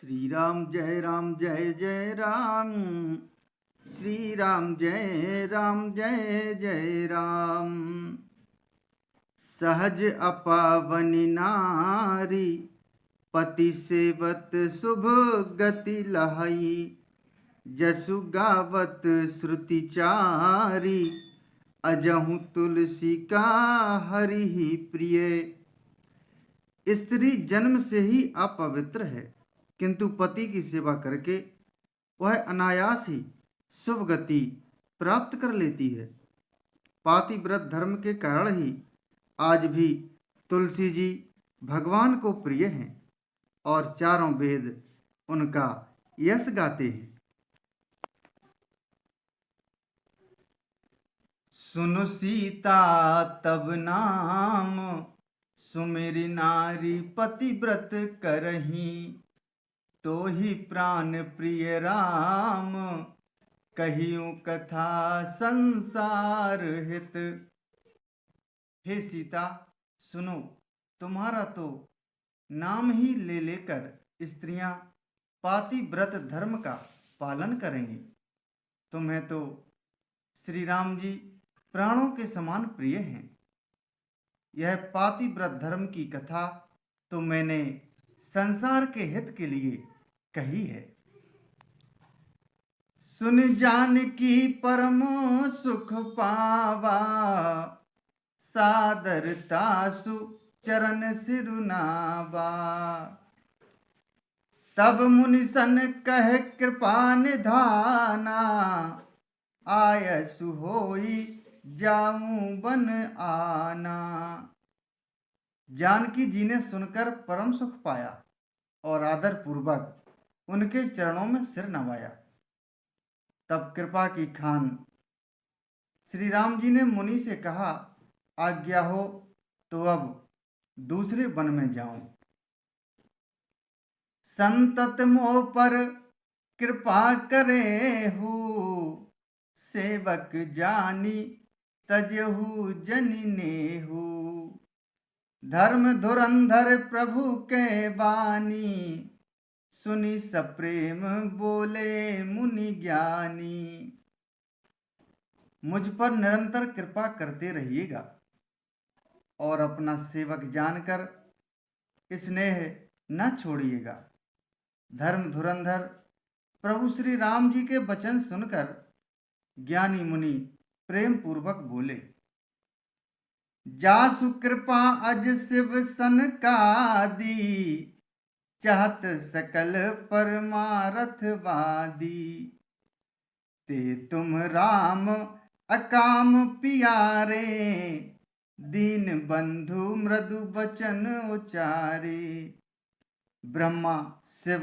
जय राम जय जय राम। श्री राम जय जय राम। सहज अपावनि नारी, पति सेवत शुभ गति लहई। जसु गावत श्रुति चारी, अजहु तुलसी का हरि ही प्रिय। स्त्री जन्म से ही अपवित्र है, किंतु पति की सेवा करके वह अनायास ही शुभ गति प्राप्त कर लेती है। पातिव्रत धर्म के कारण ही आज भी तुलसी जी भगवान को प्रिय हैं और चारों वेद उनका यश गाते हैं। सुनो सीता तब नाम, सुमेरी नारी पतिव्रत करही। तो ही प्राण प्रिय राम, कहियूं कथा संसार हित। हे सीता सुनो, तुम्हारा तो नाम ही ले लेकर स्त्रियां पातिव्रत धर्म का पालन करेंगी। तुम्हें तो श्री राम जी प्राणों के समान प्रिय हैं। यह पातिव्रत धर्म की कथा तो मैंने संसार के हित के लिए कही है। सुन जानकी परम सुख पावा, सादरता सु चरण सिरुनावा। तब मुनि सन कह कृपा निधाना, आयसु होई जाऊं बन आना। जानकी जी ने सुनकर परम सुख पाया और आदर पूर्वक उनके चरणों में सिर नवाया। तब कृपा की खान श्री राम जी ने मुनि से कहा, आज्ञा हो तो अब दूसरे वन में जाऊं। संतत मोह पर कृपा करे हूँ, सेवक जानी तजहु जनि नेहु। धर्म धुरंधर प्रभु के बानी, सुनी सप्रेम बोले मुनि ज्ञानी। मुझ पर निरंतर कृपा करते रहिएगा और अपना सेवक जानकर स्नेह न छोड़िएगा। धर्म धुरंधर प्रभु श्री राम जी के वचन सुनकर ज्ञानी मुनि प्रेम पूर्वक बोले, जासु कृपा अज शिव सन कादी। चाहत सकल परमारथ वादी, ते तुम राम अकाम पियारे। दीन बंधु मृदु वचन उचारे। ब्रह्मा शिव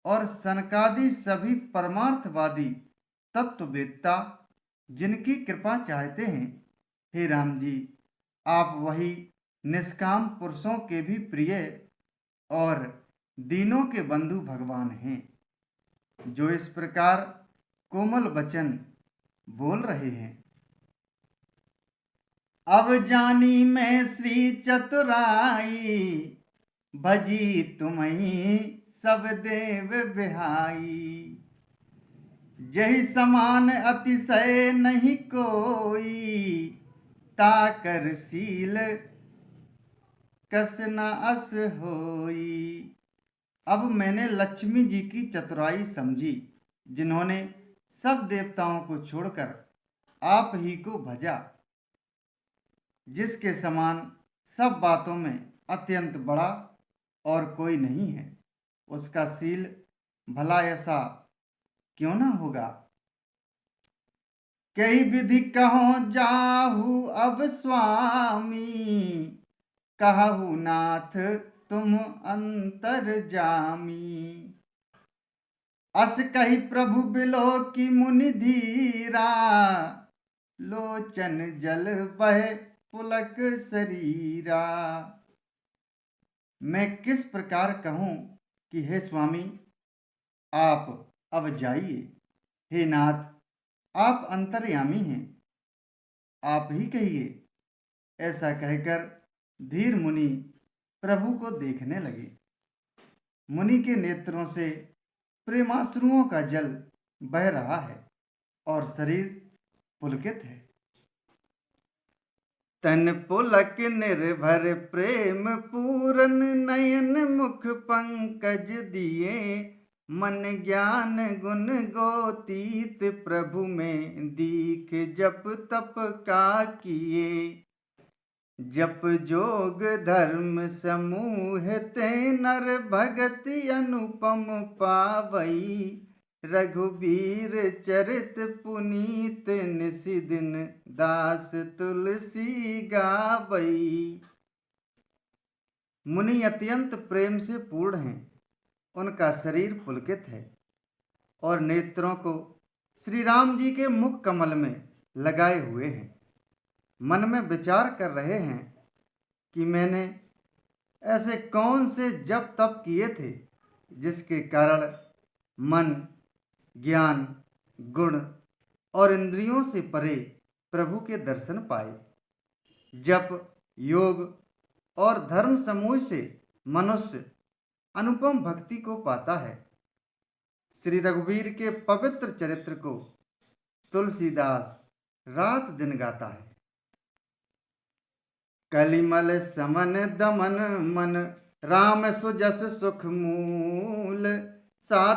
और सनकादि सभी परमार्थवादी तत्ववेत्ता जिनकी कृपा चाहते हैं, हे राम जी आप वही निष्काम पुरुषों के भी प्रिय और दीनों के बंधु भगवान हैं, जो इस प्रकार कोमल वचन बोल रहे हैं। अब जानी मैं श्री चतुराई, भजी तुम्हीं सब देव बिहाई। जहि समान अतिशय नहीं कोई, ताकर शील कस न अस होई। अब मैंने लक्ष्मी जी की चतुराई समझी, जिन्होंने सब देवताओं को छोड़कर आप ही को भजा। जिसके समान सब बातों में अत्यंत बड़ा और कोई नहीं है, उसका शील भला ऐसा क्यों ना होगा। कई विधि कहो जाहु अब स्वामी, कहु नाथ तुम अंतर जामी। अस कही प्रभु बिलो की मुनि धीरा, लोचन जल बह पुलक शरीरा। मैं किस प्रकार कहूं कि हे स्वामी आप अब जाइए। हे नाथ आप अंतर्यामी हैं, आप ही कहिए। ऐसा कहकर धीर मुनि प्रभु को देखने लगे। मुनि के नेत्रों से प्रेमाश्रुओं का जल बह रहा है और शरीर पुलकित है। तन पुलक निर्भर प्रेम पूरन, नयन मुख पंकज दिए, मन ज्ञान गुण गोतीत प्रभु में दीख जप तप का किए। जप जोग धर्म समूह ते नर भगत अनुपम पावई, रघुबीर चरित पुनीत निशिदिन दास तुलसी गावई। मुनि अत्यंत प्रेम से पूर्ण हैं, उनका शरीर पुलकित है और नेत्रों को श्री राम जी के मुख कमल में लगाए हुए हैं। मन में विचार कर रहे हैं कि मैंने ऐसे कौन से जप तप किए थे जिसके कारण मन, ज्ञान, गुण और इंद्रियों से परे प्रभु के दर्शन पाए। जप, योग और धर्म समूह से मनुष्य अनुपम भक्ति को पाता है। श्री रघुवीर के पवित्र चरित्र को तुलसीदास रात दिन गाता है। कलिमल समन दमन मन, राम सुजस सुख मूल, साध